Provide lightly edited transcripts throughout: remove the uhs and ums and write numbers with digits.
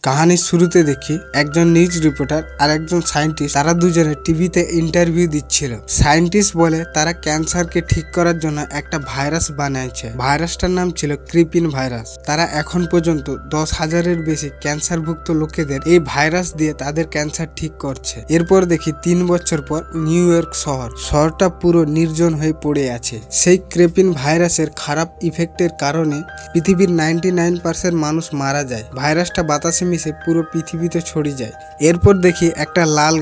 কাহিনীর শুরুতে দেখি একজন নিউজ রিপোর্টার আর একজন সায়েন্টিস্ট, তারা দুজনে টিভিতে ইন্টারভিউ দিচ্ছিল। সায়েন্টিস্ট বলে তারা ক্যান্সারকে ঠিক করার জন্য একটা ভাইরাস বানিয়েছে। ভাইরাসটার নাম ছিল ক্রিপিন ভাইরাস। তারা এখন পর্যন্ত 10,000-এর বেশি ক্যান্সারভুক্ত লোকেদের এই ভাইরাস দিয়ে তাদের ক্যান্সার ঠিক করছে। এরপর দেখি 3 বছর পর নিউ ইয়র্ক শহরটা পুরো নির্জন হয়ে পড়ে আছে। সেই ক্রিপিন ভাইরাসের খারাপ ইফেক্টের কারণে পৃথিবীর 99% মানুষ মারা যায়। ভাইরাসটা বাতাসে মিশে পুরো পৃথিবীতে ছড়িয়ে যায়। এরপর দেখি একটা লাল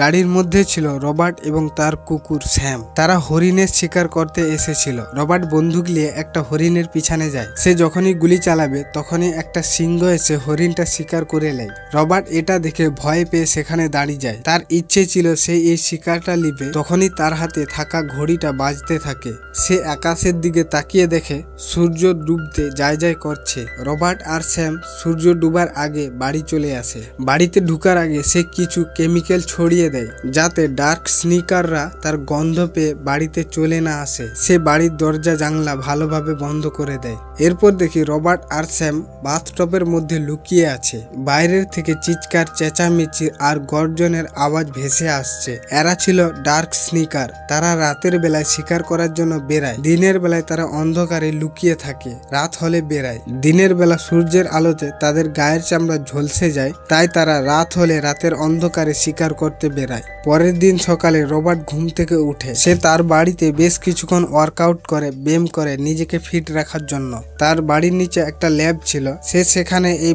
গাড়ির মধ্যে ছিল রবার্ট এবং তার কুকুর স্যাম। তারা হরিণের শিকার করতে এসেছিল। রবার্ট বন্দুক নিয়ে একটা হরিণের পিছনে যায়। সে যখনই গুলি চালাবে তখনই একটা সিংহ এসে হরিণটা শিকার করে নেয়। রবার্ট এটা দেখে ভয় পেয়ে সেখানে দাঁড়িয়ে যায়। তার ইচ্ছে ছিল সে এই শিকারটা নিবে। তখনই তার হাতে থাকা ঘড়িটা বাজতে থাকে। সে আকাশের দিকে তাকিয়ে দেখে সূর্য ডুবতে যায় করছে। রবার্ট আর স্যাম সূর্য ডুবার আগে বাড়ি চলে আসে। বাড়িতে ঢুকার আগে সে কিছু কেমিক্যাল ছড়িয়ে দেয় যাতে ডার্ক স্নিকাররা তার গন্ধ পেয়ে বাড়িতে চলে না আসে। সে বাড়ির দরজা জানলা ভালোভাবে বন্ধ করে দেয়। এরপর দেখি রবার্ট আর স্যাম বাথটবের মধ্যে লুকিয়ে আছে। বাইরের থেকে চিৎকার, চেঁচামেচি আর গর্জনের আওয়াজ ভেসে আসছে। এরা ছিল ডার্ক স্নিকার। তারা রাতের বেলায় শিকার করার জন্য বেরায়। দিনের বেলায় তারা অন্ধকারে লুকিয়ে থাকে, রাত হলে বেরায়। দিনের বেলা সূর্যের আলোতে তাদের গায়ের চামড়া ঝলসে যায়, তাই তারা রাত হলে রাতের অন্ধকারে শিকার করতে বেরায়। পরের দিন সকালে রবার্ট ঘুম থেকে উঠে। সে তার বাড়িতে বেশ কিছুক্ষণ ওয়ার্কআউট করে, ব্যায়াম করে নিজেকে ফিট রাখার জন্য। তার বাড়ির নিচে একটা ল্যাব ছিল। সে সেখানে এই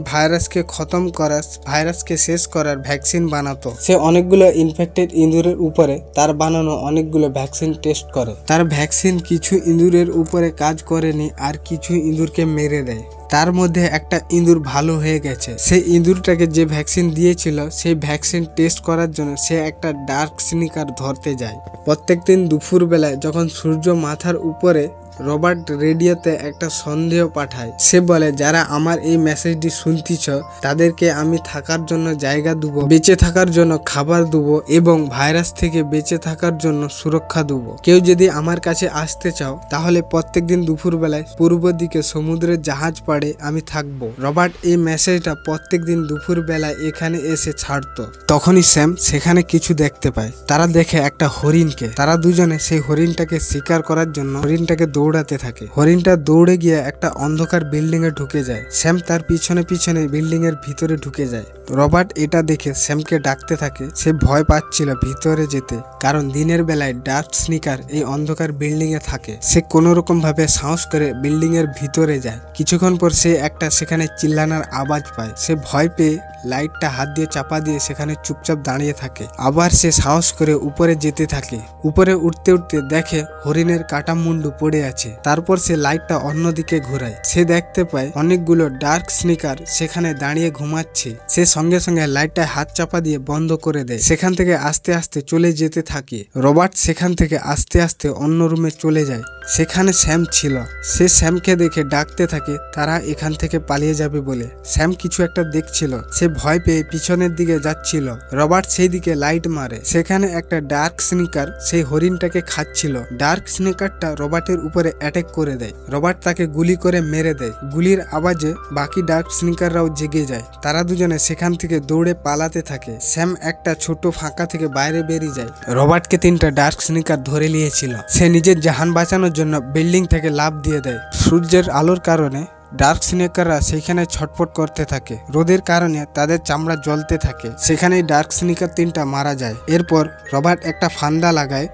ভাইরাসকে শেষ করার ভ্যাকসিন বানাতো। সে অনেকগুলো ইনফেক্টেড ইঁদুরের উপরে তার বানানো অনেকগুলো ভ্যাকসিন টেস্ট করে। তার ভ্যাকসিন কিছু ইঁদুরের উপরে কাজ করেনি আর কিছু ইঁদুরকে মেরে দেয়। তার মধ্যে একটা ইঁদুর ভালো হয়ে গেছে। সেই ইঁদুরটাকে যে ভ্যাকসিন দিয়েছিল সেই ভ্যাকসিন টেস্ট করার জন্য সে একটা ডার্ক স্নিকার ধরতে যায়। প্রত্যেকদিন দুপুর বেলায় যখন সূর্য মাথার উপরে, রবার্ট রেডিওতে একটা সন্দেহ পাঠায়। সে বলে, যারা আমার এই মেসেজটি শুনতিছ তাদেরকে আমি থাকার জন্য জায়গা দেবো, বেঁচে থাকার জন্য খাবার দেবো এবং ভাইরাস থেকে বেঁচে থাকার জন্য সুরক্ষা দেবো। কেউ যদি আমার কাছে আসতে চাও তাহলে প্রত্যেকদিন দুপুর বেলায় পূর্ব দিকে সমুদ্রের জাহাজ পাড়ে আমি থাকবো। রবার্ট এই মেসেজটা প্রত্যেকদিন দুপুর বেলায় এখানে এসে ছাড়তো। তখনই স্যাম সেখানে কিছু দেখতে পায়। তারা দেখে একটা হরিণকে। তারা দুজনে সেই হরিণটাকে শিকার করার জন্য হরিণটাকে দৌড়াতে থাকে। হরিণটা দৌড়ে গিয়ে একটা অন্ধকার বিল্ডিং এ ঢুকে যায়। স্যাম তার পিছনে পিছনে বিল্ডিং এর ভিতরে ঢুকে যায়। রবার্ট এটা দেখে স্যামকে ডাকতে থাকে। সে ভয় পাচ্ছিল ভিতরে যেতে, কারণ দিনের বেলায় ডার্ক স্নিকার এই অন্ধকার বিল্ডিং এ থাকে। সে কোনো রকম ভাবে সাহস করে বিল্ডিং এর ভিতরে যায়। কিছুক্ষণ পর সে একটা সেখানে চিল্লানোর আওয়াজ পায়। সে ভয় পেয়ে লাইটটা হাত দিয়ে চাপা দিয়ে সেখানে চুপচাপ দাঁড়িয়ে থাকে। আবার সে সাহস করে উপরে যেতে থাকে। উপরে উঠতে উঠতে দেখে হরিণের কাটা মুন্ডু পড়ে আছে। তারপর সে লাইটটা অন্যদিকে ঘোরায়। সে দেখতে পায় অনেকগুলো ডার্ক স্নিকার সেখানে দাঁড়িয়ে ঘুমাচ্ছে। সে সঙ্গে সঙ্গে লাইটটা হাত চাপা দিয়ে বন্ধ করে দেয়। সেখান থেকে আস্তে আস্তে চলে যেতে থাকে। রবার্ট সেখান থেকে আস্তে আস্তে অন্য রুমে চলে যায়। সেখানে স্যাম ছিল। সে স্যামকে দেখে ডাকতে থাকে তারা এখান থেকে পালিয়ে যাবে বলে। স্যাম কিছু একটা দেখছিল। সে ভয় পেয়ে পিছনের দিকে যাচ্ছিল। রবার্ট সেই দিকে লাইট মারে। সেখানে একটা ডার্ক স্নিকার সেই হরিণটাকে খাচ্ছিল। ডার্ক স্নিকারটা রবার্টের উপরে অ্যাটাক করে দেয়। রবার্ট তাকে গুলি করে মেরে দেয়। গুলির আওয়াজে বাকি ডার্ক স্নিকাররাও জেগে যায়। তারা দুজনে সেখান থেকে দৌড়ে পালাতে থাকে। স্যাম একটা ছোট ফাঁকা থেকে বাইরে বেরিয়ে যায়। রবার্টকে 3টা ডার্ক স্নিকার ধরে নিয়েছিল। সে নিজের জান বাঁচানোর জন্য বিল্ডিং থেকে লাফ দিয়ে দেয়। সূর্যের আলোর কারণে ডার্ক স্নিকাররা সেখানে ছটফট করতে থাকে। রোদের কারণে তাদের চামড়া জ্বলতে থাকে। সেখানেই ডার্ক স্নিকার 3টা মারা যায়। এরপর রবার্ট একটা ফান্দা লাগায়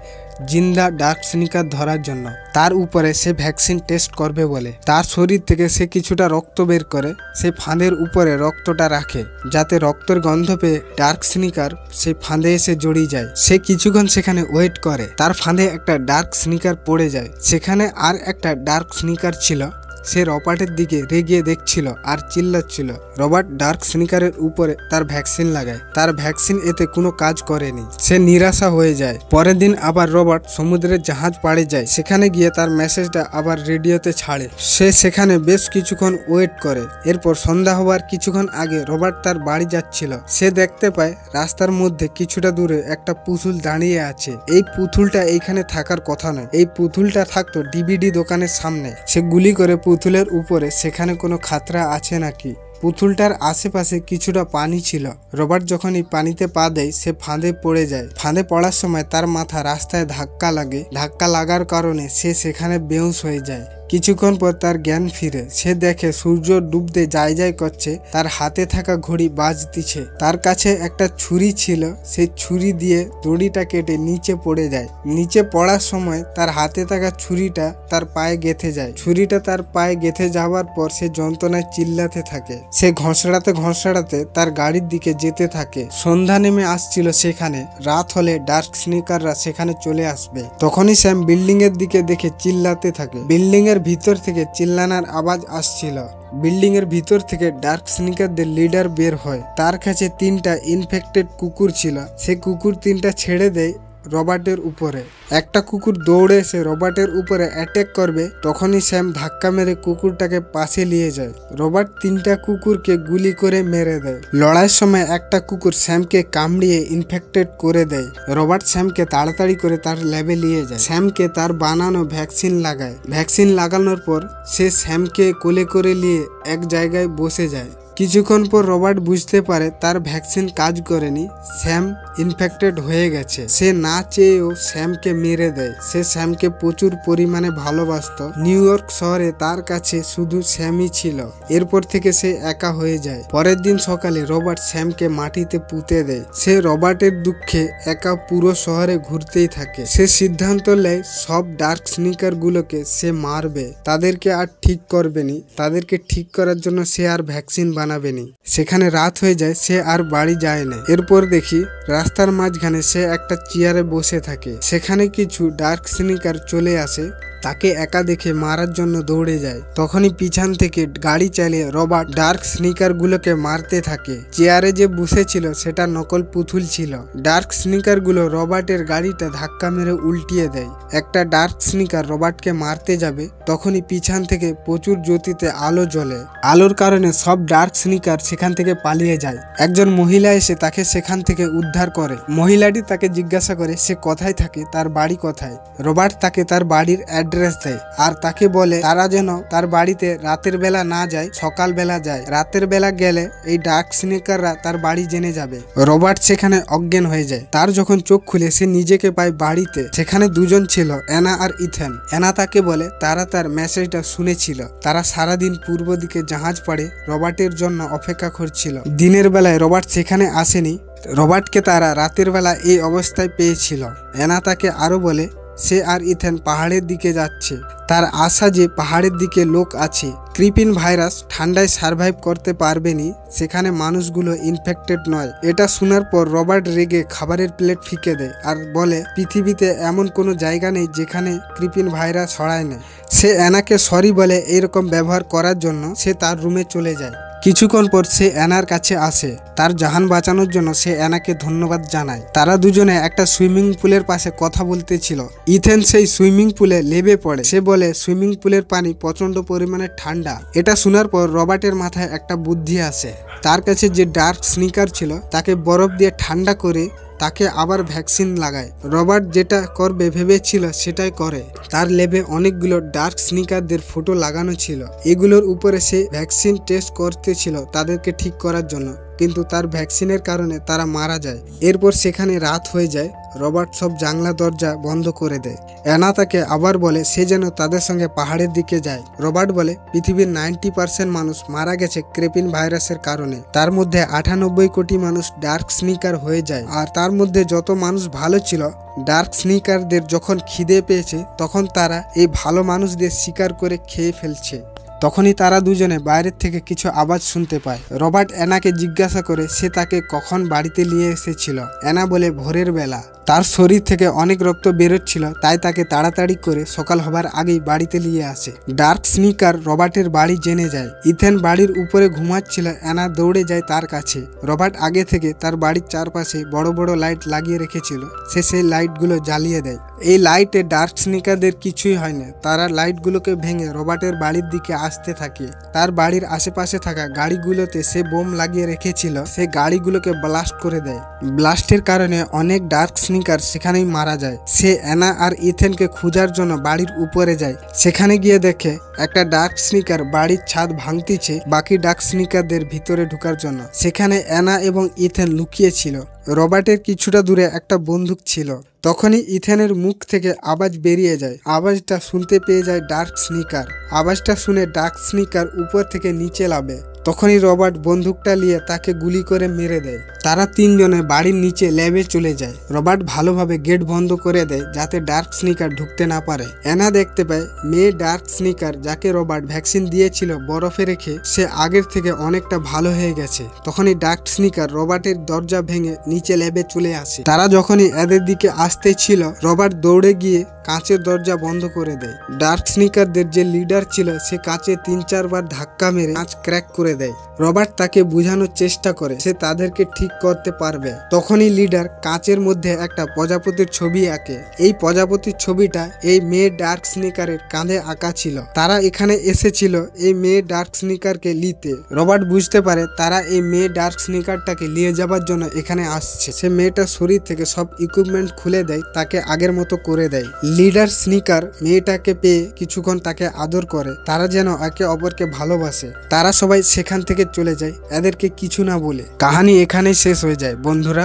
জিন্দা ডার্ক স্নিকার ধরার জন্য। তার উপরে সে ভ্যাকসিন টেস্ট করবে বলে। তার শরীর থেকে সে কিছুটা রক্ত বের করে সেই ফাঁদের উপরে রক্তটা রাখে, যাতে রক্তের গন্ধ পেয়ে ডার্ক স্নিকার সেই ফাঁদে এসে জড়িয়ে যায়। সে কিছুক্ষণ সেখানে ওয়েট করে। তার ফাঁদে একটা ডার্ক স্নিকার পড়ে যায়। সেখানে আর একটা ডার্ক স্নিকার ছিল। সে রবার্টের দিকে রেগে দেখছিল আর চিল্লাচ্ছিল। রবার্ট ডার্ক স্নিকারের উপরে তার ভ্যাকসিন লাগায়। তার ভ্যাকসিন এতে কোনো কাজ করেনি। সে নিরাশা হয়ে যায়। পরের দিন আবার রবার্ট সমুদ্রের জাহাজ পাড়ে যায়। সেখানে গিয়ে তার মেসেজটা আবার রেডিওতে ছাড়ে। সে সেখানে বেশ কিছুক্ষণ ওয়েট করে। এরপর সন্ধ্যা হওয়ার কিছুক্ষণ আগে রবার্ট তার বাড়ি যাচ্ছিল। সে দেখতে পায় রাস্তার মধ্যে কিছুটা দূরে একটা পুতুল দাঁড়িয়ে আছে। এই পুতুলটা এইখানে থাকার কথা নয়। এই পুতুলটা থাকতো ডিভিডি দোকানের সামনে। সে গুলি করে পুতুলের উপরে সেখানে কোনো খাতরা আছে নাকি পুতুলটার আশেপাশে কিছুটা পানি ছিল। রবার্ট যখনই পানিতে পা দেয় সে ফাঁদে পড়ে যায়। ফাঁদে পড়ার সময় তার মাথা রাস্তায় ধাক্কা লাগে। ধাক্কা লাগার কারণে সে সেখানে বেহুশ হয়ে যায়। কিছুক্ষণ পর তার জ্ঞান ফিরে। সে দেখে সূর্য ডুবতে যায় যায় করছে। তার হাতে থাকা ঘড়ি বাজতিছে। তার কাছে একটা ছুরি ছিল। সেই ছুরি দিয়ে দড়িটা কেটে নিচে পড়ে যায়। নিচে পড়ার সময় তার হাতে থাকা ছুরিটা তার পায়ে গেঁথে যায়। ছুরিটা তার পায়ে গেঁথে যাওয়ার পর সে যন্ত্রণায় চিল্লাতে থাকে। সে ঘষড়াতে তার গাড়ির দিকে যেতে থাকে। সন্ধ্যা নেমে আসছিল সেখানে। রাত হলে ডার্ক স্নিকাররা সেখানে চলে আসবে। তখনই স্যাম বিল্ডিং এর দিকে দেখে চিল্লাতে থাকে। বিল্ডিং এর ভিতর থেকে চিল্লানোর আওয়াজ আসছিল। বিল্ডিং এর ভিতর থেকে ডার্ক স্নিকারদের লিডার বের হয়। তার কাছে 3টা ইনফেক্টেড কুকুর ছিল। সে কুকুর 3টা ছেড়ে দেয় রবার্টের উপরে। একটা কুকুর দৌড়ে এসে রবার্টের উপরে অ্যাটাক করবে। তখনই স্যাম ধাক্কা মেরে কুকুরটাকে পাশে নিয়ে যায়। রবার্ট 3টা কুকুরকে গুলি করে মেরে দেয়। লড়াইয়ের সময় একটা কুকুর স্যামকে কামড়িয়ে ইনফেক্টেড করে দেয়। রবার্ট স্যামকে তাড়াতাড়ি করে তার ল্যাবে নিয়ে যায়। স্যামকে তার বানানো ভ্যাকসিন লাগায়। ভ্যাকসিন লাগানোর পর সে স্যামকে কোলে করে নিয়ে এক জায়গায় বসে যায়। কিছুক্ষণ পর রবার্ট বুঝতে পারে তার ভ্যাকসিন কাজ করেনি। স্যাম ইনফেক্টেড হয়ে গেছে। সে না চেয়েও স্যামকে মেরে দেয়। সে স্যামকে প্রচুর পরিমাণে ভালোবাসত। নিউ ইয়র্ক শহরে তার কাছে শুধু স্যামই ছিল। এরপর থেকে সে একা হয়ে যায়। পরের দিন সকালে রবার্ট স্যামকে মাটিতে পুঁতে দেয়। সে রবার্টের দুঃখে একা পুরো শহরে ঘুরতেই থাকে। সে সিদ্ধান্ত নেয় সব ডার্ক স্নিকার গুলোকে সে মারবে। তাদেরকে আর ঠিক করবেনি। তাদেরকে ঠিক করার জন্য সে আর ভ্যাকসিন বানাবেনি। সেখানে রাত হয়ে যায়। সে আর বাড়ি যায় না। এরপর দেখি রাস্তার মাঝখানে সে একটা চেয়ারে বসে থাকে। সেখানে কিছু ডার্ক স্নিকার চলে আসে। তাকে একা দেখে মারার জন্য দৌড়ে যায়। তখনই পিছন থেকে গাড়ি চালিয়ে রবার্ট ডার্ক স্নিকার গুলোকে মারতে থাকে। চেয়ারে যে বসেছিল সেটা নকল পুতুল ছিল। ডার্ক স্নিকার গুলো রবার্টের গাড়িটা ধাক্কা মেরে উল্টিয়ে দেয়। একটা ডার্ক স্নিকার রবার্টকে মারতে যাবে। তখনই পিছন থেকে প্রচুর জ্যোতিতে আলো জ্বলে। আলোর কারণে সব ডার্ক স্নিকার সেখান থেকে পালিয়ে যায়। একজন মহিলা এসে তাকে সেখান থেকে উদ্ধার করে। মহিলাটি তাকে জিজ্ঞাসা করে সে কোথায় থাকে, তার বাড়ি কোথায়। রবার্ট তাকে তার বাড়ির অ্যাড্রেস দেয় আর তাকে বলে তারা যেন তার বাড়িতে রাতের বেলা না যায়, সকাল বেলা যায়। রাতের বেলা গেলে এই ডার্ক স্নিকাররা তার বাড়ি জেনে যাবে। রবার্ট সেখানে অজ্ঞান হয়ে যায়। তার যখন চোখ খুলে সে নিজেকে পায় বাড়িতে। সেখানে দুজন ছিল, অ্যানা আর ইথেন। অ্যানা তাকে বলে তারা তার মেসেজটা শুনেছিল। তারা সারাদিন পূর্ব দিকে জাহাজ পাড়ে রবার্টের জন্য অপেক্ষা করছিল। দিনের বেলায় রবার্ট সেখানে আসেনি। রবার্টকে তারা রাতের বেলা এই অবস্থায় পেয়েছিল। অ্যানা তাকে আরো বলে সে আর ইথেন পাহাড়ের দিকে যাচ্ছে। তার আশা যে পাহাড়ের দিকে লোক আছে। ক্রিপিন ভাইরাস ঠান্ডায় সার্ভাইভ করতে পারবেনি। সেখানে মানুষগুলো ইনফেক্টেড নয়। এটা শোনার পর রবার্ট রেগে খাবারের প্লেট ফিকে দেয় আর বলে পৃথিবীতে এমন কোনো জায়গা নেই যেখানে ক্রিপিন ভাইরাস ছড়ায় না। সে অ্যানাকে সরি বলে এইরকম ব্যবহার করার জন্য। সে তার রুমে চলে যায়। কিছুক্ষণ পর সে অ্যানার কাছে আসে। তার জাহান বাঁচানোর জন্য সে অ্যানাকে ধন্যবাদ জানায়। তারা দুজনে একটা সুইমিং পুলের পাশে কথা বলতেছিল। ইথেন সেই সুইমিং পুলে লেবে পড়ে। সে বলে সুইমিং পুলের পানি প্রচন্ড পরিমাণে ঠান্ডা। এটা শোনার পর রবার্টের মাথায় একটা বুদ্ধি আসে। তার কাছে যে ডার্ক স্নিকার ছিল তাকে বরফ দিয়ে ঠান্ডা করে তাকে আবার ভ্যাকসিন লাগায়। রবার্ট যেটা করবে ভেবেছিল সেটাই করে। তার ল্যাবে অনেকগুলো ডার্ক স্নিকারদের ফটো লাগানো ছিল। এগুলোর উপরে সে ভ্যাকসিন টেস্ট করতেছিল তাদেরকে ঠিক করার জন্য, কিন্তু তার ভ্যাকসিনের কারণে তারা মারা যায়। এরপর সেখানে রাত হয়ে যায়। রবার্ট সব জানলা দরজা বন্ধ করে দেয়। অ্যানা তাকে আবার বলে সে যেন তাদের সঙ্গে পাহাড়ের দিকে যায়। রবার্ট বলে পৃথিবীর 90% মানুষ মারা গেছে ক্রেপিন ভাইরাসের কারণে। তার মধ্যে 98 কোটি মানুষ ডার্ক স্নিকার হয়ে যায়। আর তার মধ্যে যত মানুষ ভালো ছিল, ডার্ক স্নিকারদের যখন খিদে পেয়েছে তখন তারা এই ভালো মানুষদের শিকার করে খেয়ে ফেলছে। তখনই তারা দুজনে বাইরের থেকে কিছু আওয়াজ শুনতে পায়। রবার্ট অ্যানাকে জিজ্ঞাসা করে সে তাকে কখন বাড়িতে নিয়ে এসেছিল। অ্যানা বলে ভোরের বেলা। তার শরীর থেকে অনেক রক্ত বেরোচ্ছিল, তাই তাকে তাড়াতাড়ি করে সকাল হবার আগেই বাড়িতে নিয়ে আসে। ডার্ক স্নিকার রবার্টের বাড়ি জেনে যায়। ইথেন বাড়ির উপরে ঘুমাচ্ছিল। অ্যানা দৌড়ে যায় তার কাছে। রবার্ট আগে থেকে তার বাড়ির চারপাশে বড় বড় লাইট লাগিয়ে রেখেছিল। সে সেই লাইটগুলো জ্বালিয়ে দেয়। এই লাইটে ডার্ক স্নিকারদের কিছুই হয় না। তারা লাইটগুলোকে ভেঙে রবার্টের বাড়ির দিকে আসতে থাকে। তার বাড়ির আশেপাশে থাকা গাড়িগুলোতে সে বোম লাগিয়ে রেখেছিল, সে গাড়িগুলোকে ব্লাস্ট করে দেয়। ব্লাস্টের কারণে অনেক ডার্ক স্নিকার সেখানেই মারা যায়। সে অ্যানা আর ইথেনকে খোঁজার জন্য বাড়ির উপরে যায়। সেখানে গিয়ে দেখে একটা ডার্ক স্নিকার বাড়ির ছাদ ভাঙতিছে বাকি ডার্ক স্নিকারদের ভিতরে ঢোকার জন্য। সেখানে অ্যানা এবং ইথেন লুকিয়ে ছিল। রবার্টের কিছুটা দূরে একটা বন্দুক ছিল। তখনই ইথেনের মুখ থেকে আওয়াজ বেরিয়ে যায়। আওয়াজটা শুনতে পেয়ে যায় ডার্ক স্নিকার। আওয়াজটা শুনে ডার্ক স্নিকার উপর থেকে নিচে নামে। তখনই রবার্ট বন্দুকটা নিয়ে তাকে গুলি করে মেরে দেয়। তারা তিনজনে বাড়ির নিচে ল্যাবে চলে যায়। রবার্ট ভালোভাবে গেট বন্ধ করে দেয় যাতে ডার্ক স্নিকার ঢুকতে না পারে। অ্যানা দেখতে পায় মেয়ে ডার্ক স্নিকার যাকে রবার্ট ভ্যাকসিন দিয়েছিল বরফে রেখে, সে আগের থেকে অনেকটা ভালো হয়ে গেছে। তখনই ডার্ক স্নিকার রবার্টের দরজা ভেঙে নিচে ল্যাবে চলে আসে। তারা যখনই এদের দিকে আসতে ছিল, রবার্ট দৌড়ে গিয়ে কাঁচের দরজা বন্ধ করে দেয়। ডার্ক স্নিকারদের যে লিডার ছিল সে কাঁচে 3-4 বার ধাক্কা মেরে কাঁচ ক্র্যাক করে দেয়। রবার্ট তাকে বোঝানোর চেষ্টা করে সে তাদেরকে ঠিক করতে পারবে। তখনই লিডার কাঁচের মধ্যে একটা প্রজাপতির ছবি আঁকে। এই প্রজাপতির ছবিটা এই মেয়ে ডার্ক স্নিকারের কাঁধে আঁকা ছিল। তারা এখানে এসেছিল এই মেয়ে ডার্ক স্নিকারকে নিতে। রবার্ট বুঝতে পারে তারা এই মেয়ে ডার্ক স্নিকারটাকে নিয়ে যাবার জন্য এখানে আসছে। সে মেয়েটার শরীর থেকে সব ইকুইপমেন্ট খুলে দেয়, তাকে আগের মতো করে দেয়। লিডার স্নিকার মেয়েটাকে পেয়ে কিছুক্ষণ তাকে আদর করে। তারা যেন একে অপরকে ভালোবাসে। তারা সবাই সেখান থেকে চলে যায় এদেরকে কিছু না বলে। কাহিনী এখানেই শেষ হয়ে যায় বন্ধুরা।